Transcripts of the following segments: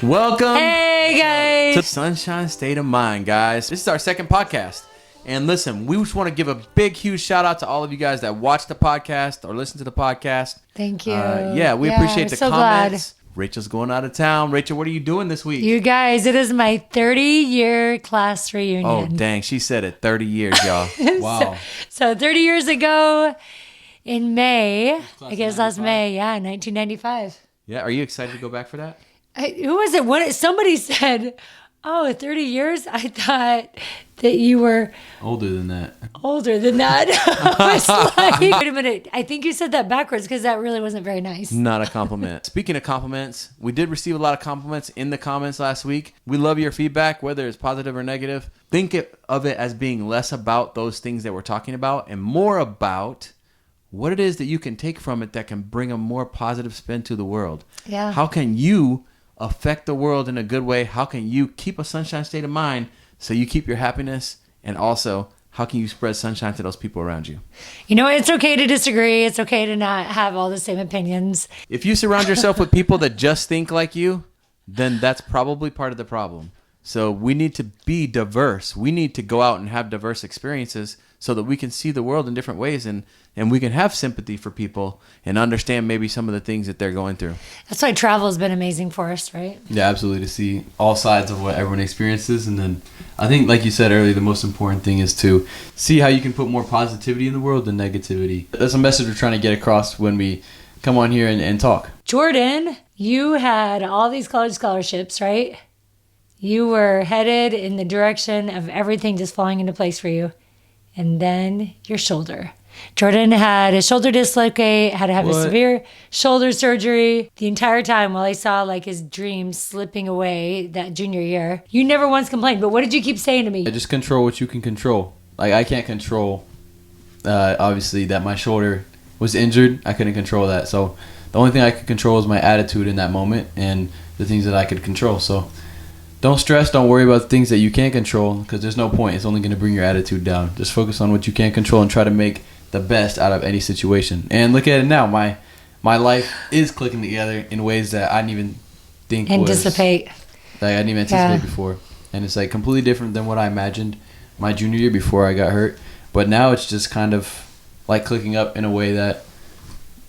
Welcome Hey to guys! Sunshine State of Mind, guys. This is our second podcast. And listen, we just want to give a big, huge shout out to all of you guys that watch the podcast or listen to the podcast. Thank you. We appreciate the so comments. Glad. Rachel's going out of town. Rachel, what are you doing this week? You guys, it is my 30-year class reunion. Oh, dang. She said it. 30 years, y'all. Wow. So 30 years ago in May, I guess last May, 1995. Yeah, are you excited to go back for that? Who was it? Somebody said, 30 years? I thought that you were Older than that. I was like, wait a minute. I think you said that backwards because that really wasn't very nice. Not a compliment. Speaking of compliments, we did receive a lot of compliments in the comments last week. We love your feedback, whether it's positive or negative. Think of it as being less about those things that we're talking about and more about what it is that you can take from it that can bring a more positive spin to the world. Yeah. How can you affect the world in a good way? How can you keep a sunshine state of mind so you keep your happiness? And also, how can you spread sunshine to those people around you? You know, it's okay to disagree. It's okay to not have all the same opinions. If you surround yourself with people that just think like you, then that's probably part of the problem. So we need to be diverse. We need to go out and have diverse experiences so that we can see the world in different ways and we can have sympathy for people and understand maybe some of the things that they're going through. That's why travel has been amazing for us, right? Yeah, absolutely. To see all sides of what everyone experiences. And then I think, like you said earlier, the most important thing is to see how you can put more positivity in the world than negativity. That's a message we're trying to get across when we come on here and talk. Jordan, you had all these college scholarships, right? You were headed in the direction of everything just falling into place for you. And then your shoulder. Jordan had a shoulder dislocate, had to have a severe shoulder surgery. The entire time while I saw like his dreams slipping away that junior year, you never once complained. But what did you keep saying to me? Just control what you can control. Like, I can't control, obviously, that my shoulder was injured. I couldn't control that. So the only thing I could control was my attitude in that moment and the things that I could control. So don't stress. Don't worry about the things that you can't control because there's no point. It's only going to bring your attitude down. Just focus on what you can control and try to make the best out of any situation. And look at it now. My life is clicking together in ways that I didn't even think Anticipate. I didn't even anticipate before. And it's like completely different than what I imagined my junior year before I got hurt. But now it's just kind of like clicking up in a way that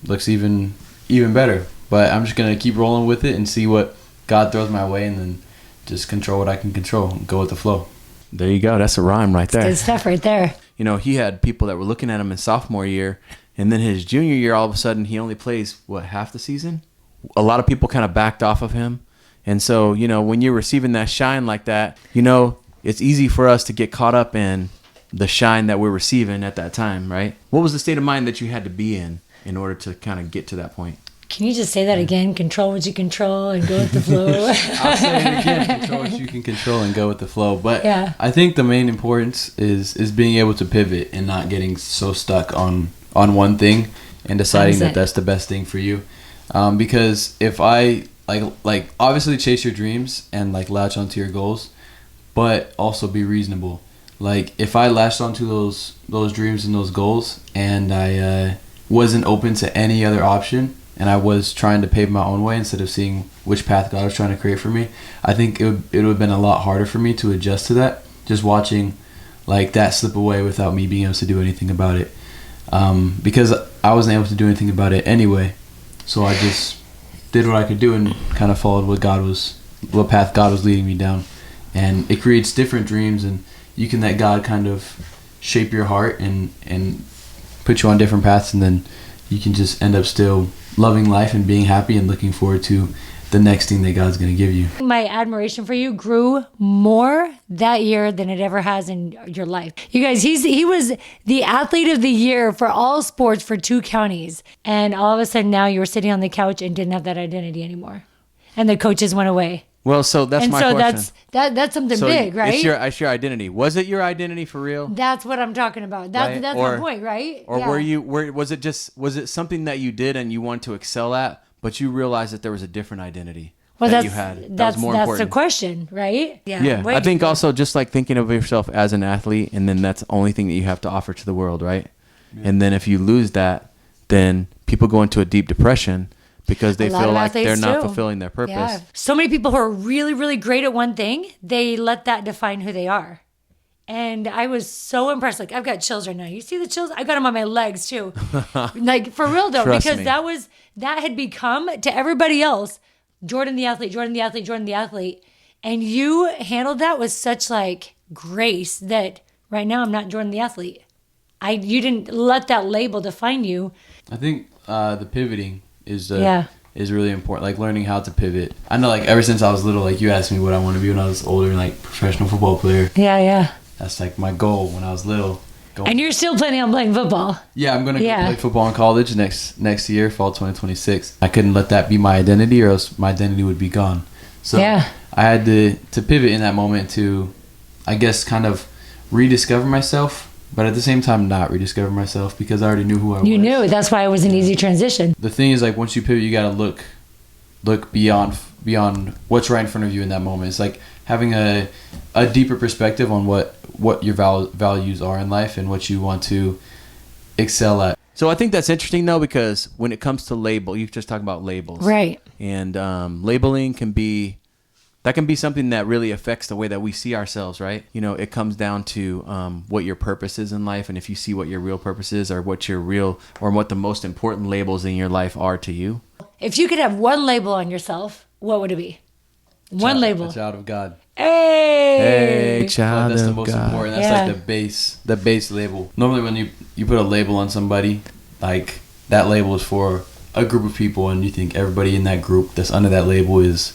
looks even better. But I'm just going to keep rolling with it and see what God throws my way and then just control what I can control and go with the flow. There you go. That's a rhyme right there. Good stuff right there. You know, he had people that were looking at him in sophomore year, and then his junior year, all of a sudden, he only plays, half the season? A lot of people kind of backed off of him. And so, you know, when you're receiving that shine like that, you know, it's easy for us to get caught up in the shine that we're receiving at that time, right? What was the state of mind that you had to be in order to kind of get to that point? Can you just say that again? Control what you control and go with the flow. I'll say it again. Control what you can control and go with the flow. But yeah. I think the main importance is being able to pivot and not getting so stuck on one thing and deciding that that's the best thing for you. Because if I like obviously chase your dreams and like latch onto your goals, but also be reasonable. Like if I latched onto those dreams and those goals and I wasn't open to any other option, and I was trying to pave my own way instead of seeing which path God was trying to create for me, I think it would have been a lot harder for me to adjust to that, just watching like that slip away without me being able to do anything about it. Because I wasn't able to do anything about it anyway. So I just did what I could do and kind of followed what path God was leading me down. And it creates different dreams, and you can let God kind of shape your heart and put you on different paths, and then you can just end up still loving life and being happy and looking forward to the next thing that God's going to give you. My admiration for you grew more that year than it ever has in your life. You guys, he was the athlete of the year for all sports for 2 counties. And all of a sudden now you were sitting on the couch and didn't have that identity anymore. And the coaches went away. Well, so that's my question. That's something big, right? It's your identity. Was it your identity for real? That's what I'm talking about. That's my point, right? Or was it something that you did and you wanted to excel at, but you realized that there was a different identity that you had? That was more important. That's the question, right? Yeah. I think also just like thinking of yourself as an athlete, and then that's the only thing that you have to offer to the world, right? Yeah. And then if you lose that, then people go into a deep depression because they A lot feel of like they're athletes not do. fulfilling their purpose. Yeah. So many people who are really, really great at one thing, they let that define who they are. And I was so impressed. Like, I've got chills right now. You see the chills? I got them on my legs too. Like, for real though, Trust because me. that had become to everybody else, Jordan the athlete, Jordan the athlete, Jordan the athlete. And you handled that with such like grace that right now I'm not Jordan the athlete. You didn't let that label define you. I think the pivoting is Yeah. is really important. Like learning how to pivot. I know, like ever since I was little, like you asked me what I want to be when I was older, like professional football player. Yeah, yeah. That's like my goal when I was little. And you're still planning on playing football. Yeah, I'm gonna go Yeah. play football in college next year, fall 2026. I couldn't let that be my identity, or else my identity would be gone. So Yeah. I had to pivot in that moment to, I guess, kind of rediscover myself, but at the same time not rediscover myself because I already knew who I was. You knew. That's why it was an easy transition. The thing is, like once you pivot, you gotta look beyond what's right in front of you in that moment. It's like having a deeper perspective on what your values are in life and what you want to excel at. So I think that's interesting though, because when it comes to label, you're just talking about labels, Right. And labeling can be something that really affects the way that we see ourselves, right? You know, it comes down to what your purpose is in life, and if you see what your real purpose is, or what the most important labels in your life are to you. If you could have one label on yourself, what would it be? One label. A child of God. Hey. Hey, child That's the of most God. important. That's Yeah. like the base label. Normally when you put a label on somebody, like that label is for a group of people, and you think everybody in that group that's under that label is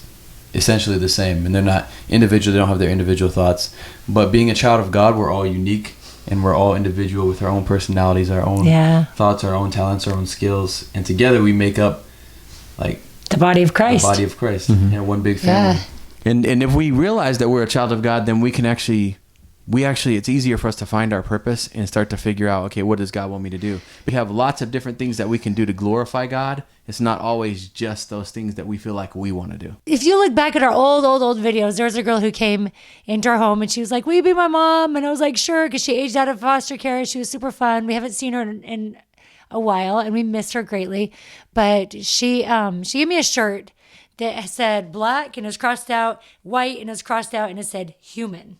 essentially the same, and they're not individual. They don't have their individual thoughts. But being a child of God, we're all unique, and we're all individual with our own personalities, our own thoughts, our own talents, our own skills, and together we make up like The body of Christ. the body of Christ, one big family. Yeah. And if we realize that we're a child of God, then we can actually it's easier for us to find our purpose and start to figure out, okay, what does God want me to do? We have lots of different things that we can do to glorify God. It's not always just those things that we feel like we want to do. If you look back at our old videos, there was a girl who came into our home and she was like, will you be my mom? And I was like, sure, because she aged out of foster care. She was super fun. We haven't seen her in a while, and we missed her greatly. But she gave me a shirt that said black and it was crossed out, white and it was crossed out, and it said human.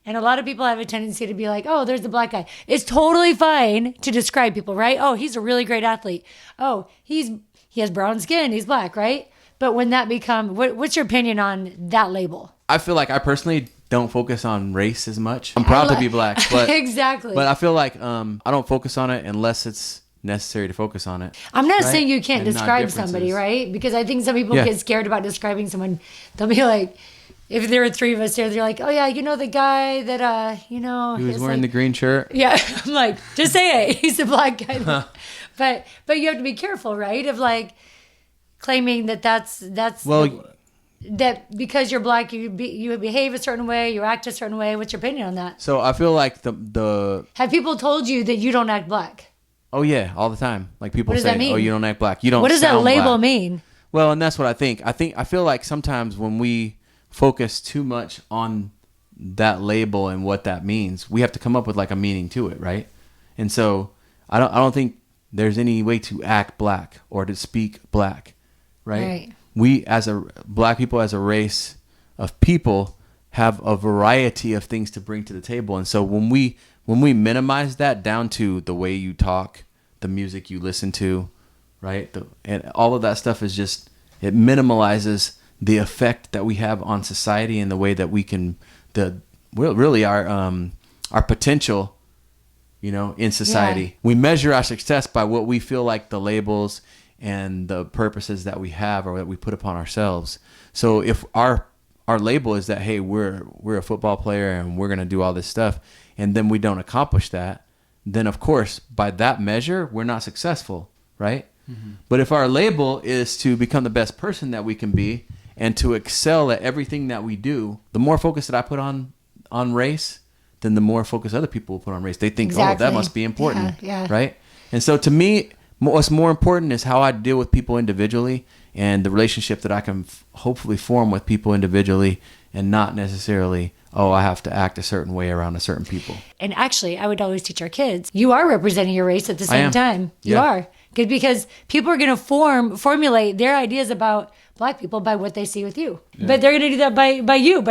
And a lot of people have a tendency to be like, oh, there's the black guy. It's totally fine to describe people, right? Oh, he's a really great athlete. Oh, he has brown skin. He's black, right? But when that what's your opinion on that label? I feel like I personally don't focus on race as much. I'm proud to be black, but exactly. But I feel like I don't focus on it unless it's necessary to focus on it. I'm not right? saying you can't And not describe differences. somebody, right? Because I think some people Yeah. get scared about describing someone. They'll be like, if there were three of us there, they're like, oh yeah, you know the guy that He was is wearing like, the green shirt. Yeah, I'm like, just say it. He's a black guy. But you have to be careful, right? Of like claiming that's Well, that because you're black, you behave a certain way, you act a certain way. What's your opinion on that? so I feel like the Have people told you that you don't act black? oh yeah, all the time. Like people What does say, that mean? oh, you don't act black. You don't. What does that sound label black. mean? Well, and that's what I think. I feel like sometimes when we focus too much on that label and what that means, we have to come up with like a meaning to it, right? And so I don't think there's any way to act black or to speak black, right? Right. We as black people, as a race of people, have a variety of things to bring to the table. And so when we minimize that down to the way you talk, the music you listen to, right? And all of that stuff is just, it minimalizes the effect that we have on society and the way that we can, really our potential, in society. Yeah. We measure our success by what we feel like the labels and the purposes that we have or that we put upon ourselves. So if our label is that, hey, we're a football player and we're going to do all this stuff, and then we don't accomplish that, then of course, by that measure, we're not successful, right? Mm-hmm. But if our label is to become the best person that we can be and to excel at everything that we do, the more focus that I put on race, then the more focus other people will put on race. They think, Exactly. oh, that must be important, Yeah. right? And so to me, what's more important is how I deal with people individually and the relationship that I can hopefully form with people individually, and not necessarily, oh, I have to act a certain way around a certain people. And actually, I would always teach our kids, you are representing your race at the same time. You Yeah. are. Because people are going to formulate their ideas about Black people by what they see with you. Yeah. But they're going to do that by you.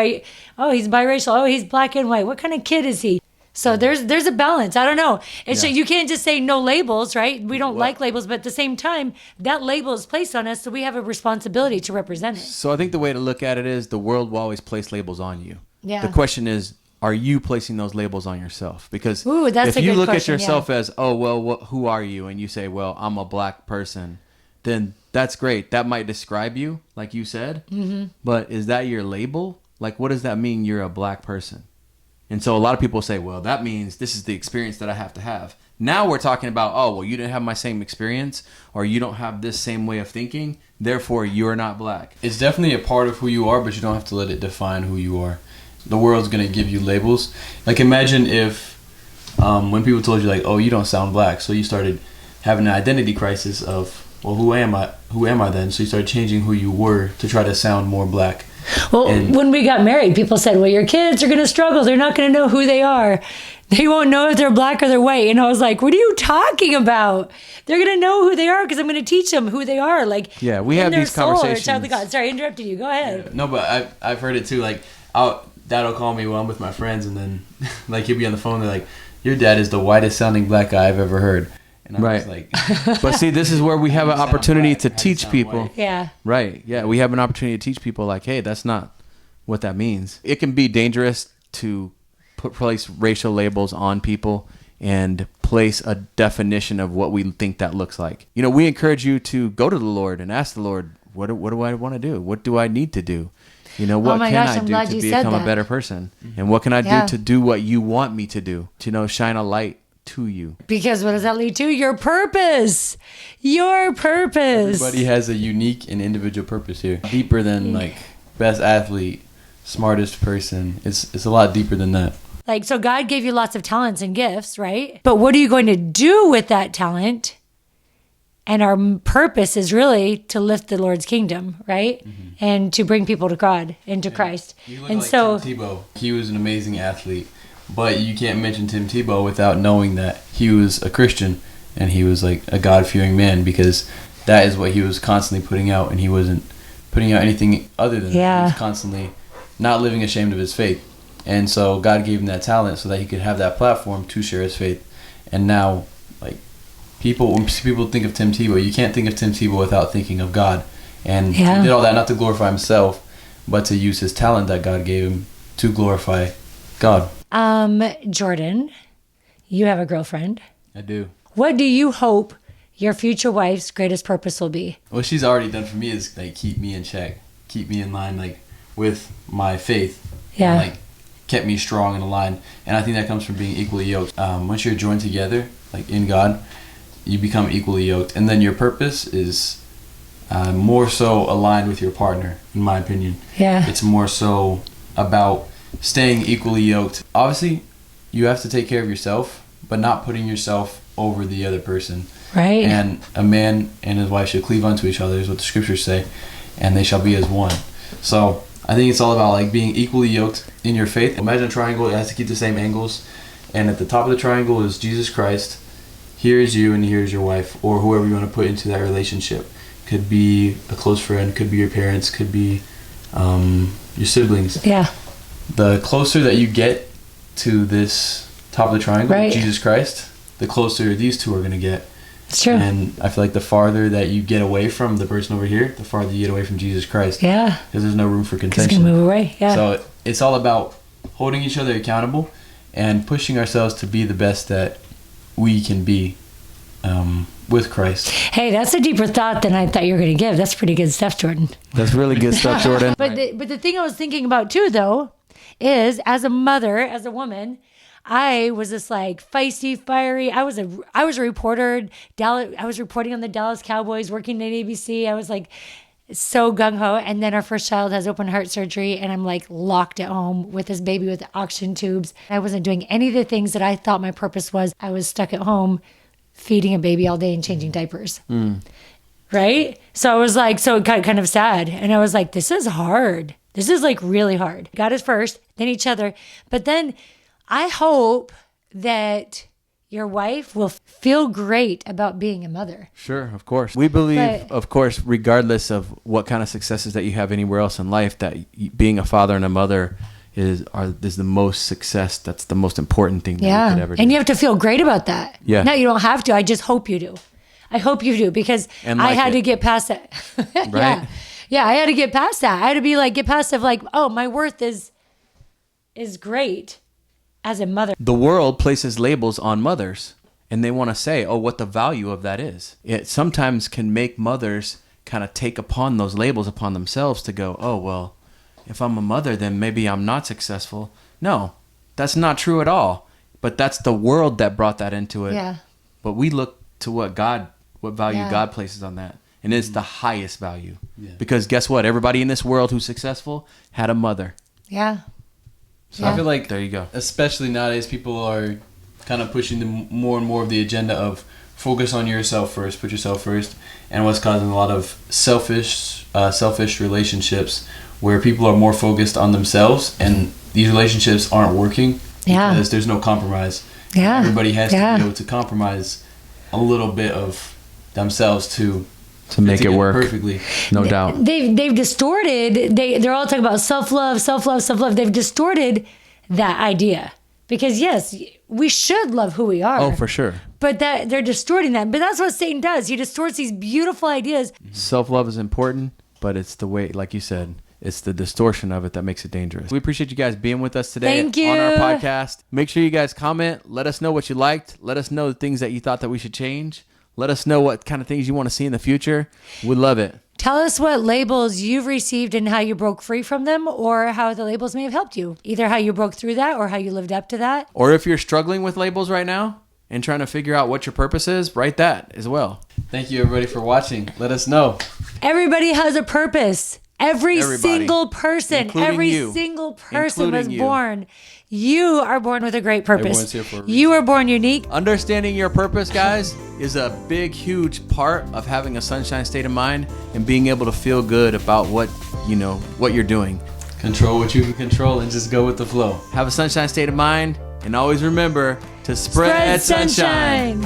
Oh, he's biracial. Oh, he's black and white. What kind of kid is he? So there's a balance. I don't know. It's you can't just say no labels, right? We don't like labels, but at the same time, that label is placed on us, so we have a responsibility to represent it. So I think the way to look at it is the world will always place labels on you. Yeah. The question is, are you placing those labels on yourself? Because that's if you look question, at yourself as, oh, well, who are you? And you say, well, I'm a black person, then that's great. That might describe you, like you said. Mm-hmm. But is that your label? Like, what does that mean you're a black person? And so a lot of people say, well, that means this is the experience that I have to have. Now we're talking about, oh, well, you didn't have my same experience, or you don't have this same way of thinking, therefore you're not black. It's definitely a part of who you are, but you don't have to let it define who you are. The world's going to give you labels. Like, imagine if when people told you, like, oh, you don't sound black, so you started having an identity crisis of, well, who am I then? So you started changing who you were to try to sound more black. Well, when we got married, people said, well, your kids are going to struggle. They're not going to know who they are. They won't know if they're black or they're white. And I was like, what are you talking about? They're going to know who they are because I'm going to teach them who they are. Like, yeah, we have these conversations. Child of God. Sorry, I interrupted you. Go ahead. Yeah. No, but I've heard it too. Like, Dad will call me when I'm with my friends, and then like he'll be on the phone. They're like, your dad is the whitest sounding black guy I've ever heard. And I'm just like, but see, this is where we have an opportunity to teach people. White. Yeah. Right. Yeah. We have an opportunity to teach people like, hey, that's not what that means. It can be dangerous to place racial labels on people and place a definition of what we think that looks like. You know, we encourage you to go to the Lord and ask the Lord, what do I want to do? What do I need to do? You know, what can I do to become a better person? And what can I do to do what you want me to do? To, you know, shine a light to you. Because what does that lead to? Your purpose. Your purpose. Everybody has a unique and individual purpose here. Deeper than like best athlete, smartest person. It's a lot deeper than that. Like, so God gave you lots of talents and gifts, right? But what are you going to do with that talent? And our purpose is really to lift the Lord's kingdom, right? Mm-hmm. And to bring people to God and to Christ. You look like Tim Tebow. He was an amazing athlete. But you can't mention Tim Tebow without knowing that he was a Christian and he was like a God-fearing man, because that is what he was constantly putting out, and he wasn't putting out anything other than that. He was constantly not living ashamed of his faith. And so God gave him that talent so that he could have that platform to share his faith. And now, like, when people think of Tim Tebow, you can't think of Tim Tebow without thinking of God. And he did all that not to glorify himself, but to use his talent that God gave him to glorify God. Jordan, you have a girlfriend. I do. What do you hope your future wife's greatest purpose will be? What she's already done for me is like keep me in check, keep me in line, like with my faith. Yeah. And, like, kept me strong and aligned. And I think that comes from being equally yoked. Once you're joined together, like in God, you become equally yoked. And then your purpose is more so aligned with your partner, in my opinion. Yeah. It's more so about staying equally yoked. Obviously, you have to take care of yourself, but not putting yourself over the other person. Right. And a man and his wife should cleave unto each other, is what the scriptures say, and they shall be as one. So I think it's all about like being equally yoked in your faith. Imagine a triangle, it has to keep the same angles, and at the top of the triangle is Jesus Christ. Here is you and here is your wife, or whoever you want to put into that relationship. Could be a close friend, could be your parents, could be your siblings. Yeah. The closer that you get to this top of the triangle, Jesus Christ, the closer these two are going to get. It's true. And I feel like the farther that you get away from the person over here, the farther you get away from Jesus Christ. Yeah. Because there's no room for contention. He's going to move away. Yeah. So it's all about holding each other accountable and pushing ourselves to be the best that we can be with Christ. Hey, that's a deeper thought than I thought you were going to give. That's pretty good stuff, Jordan. That's really good stuff, Jordan. But the thing I was thinking about too, though, is as a mother, as a woman, I was this like feisty, fiery. I was a reporter. I was reporting on the Dallas Cowboys, working at ABC. I was like so gung ho. And then our first child has open heart surgery, and I'm like locked at home with this baby with oxygen tubes. I wasn't doing any of the things that I thought my purpose was. I was stuck at home feeding a baby all day and changing diapers. Right? So I was like, so kind of sad. And I was like, this is hard. This is like really hard. God is first, then each other. But then I hope that your wife will feel great about being a mother. Sure, of course. We believe, But- of course, regardless of what kind of successes that you have anywhere else in life, that being a father and a mother is the most success. That's the most important thing that you could ever do. And you have to feel great about that. Yeah. No, you don't have to. I just hope you do. I hope you do, because And I like had it. to get past that. Right? Yeah. Yeah, I had to get past that. I had to be like, get past of like, oh, my worth is great as a mother. The world places labels on mothers, and they want to say, oh, what the value of that is. It sometimes can make mothers kind of take upon those labels upon themselves to go, oh, well, if I'm a mother, then maybe I'm not successful. No, that's not true at all. But that's the world that brought that into it. Yeah. But we look to what value Yeah. God places on that. And it's the highest value. Yeah. Because guess what? Everybody in this world who's successful had a mother. Yeah. So Yeah. I feel like, There you go. especially nowadays, people are kind of pushing more and more of the agenda of focus on yourself first, put yourself first, and what's causing a lot of selfish relationships where people are more focused on themselves, and these relationships aren't working Yeah. because there's no compromise. Yeah. Everybody has Yeah. to be able to compromise a little bit of themselves to make it get work. perfectly. No doubt. They've distorted. They're all talking about self-love, self-love, self-love. They've distorted that idea, because yes, we should love who we are. Oh, for sure. But that they're distorting that. But that's what Satan does. He distorts these beautiful ideas. Self-love is important, but it's the way, like you said, it's the distortion of it that makes it dangerous. We appreciate you guys being with us today Thank you. on our podcast. Make sure you guys comment. Let us know what you liked. Let us know the things that you thought that we should change. Let us know what kind of things you want to see in the future. We'd love it. Tell us what labels you've received and how you broke free from them, or how the labels may have helped you. Either how you broke through that or how you lived up to that. Or if you're struggling with labels right now and trying to figure out what your purpose is, write that as well. Thank you, everybody, for watching. Let us know. Everybody has a purpose. Everybody. Single person, Including every you. single person Including was you. born. You are born with a great purpose. Everyone's here for a You are born unique. Understanding your purpose, guys, is a big, huge part of having a sunshine state of mind and being able to feel good about what you're doing. Control what you can control and just go with the flow. Have a sunshine state of mind, and always remember to spread sunshine.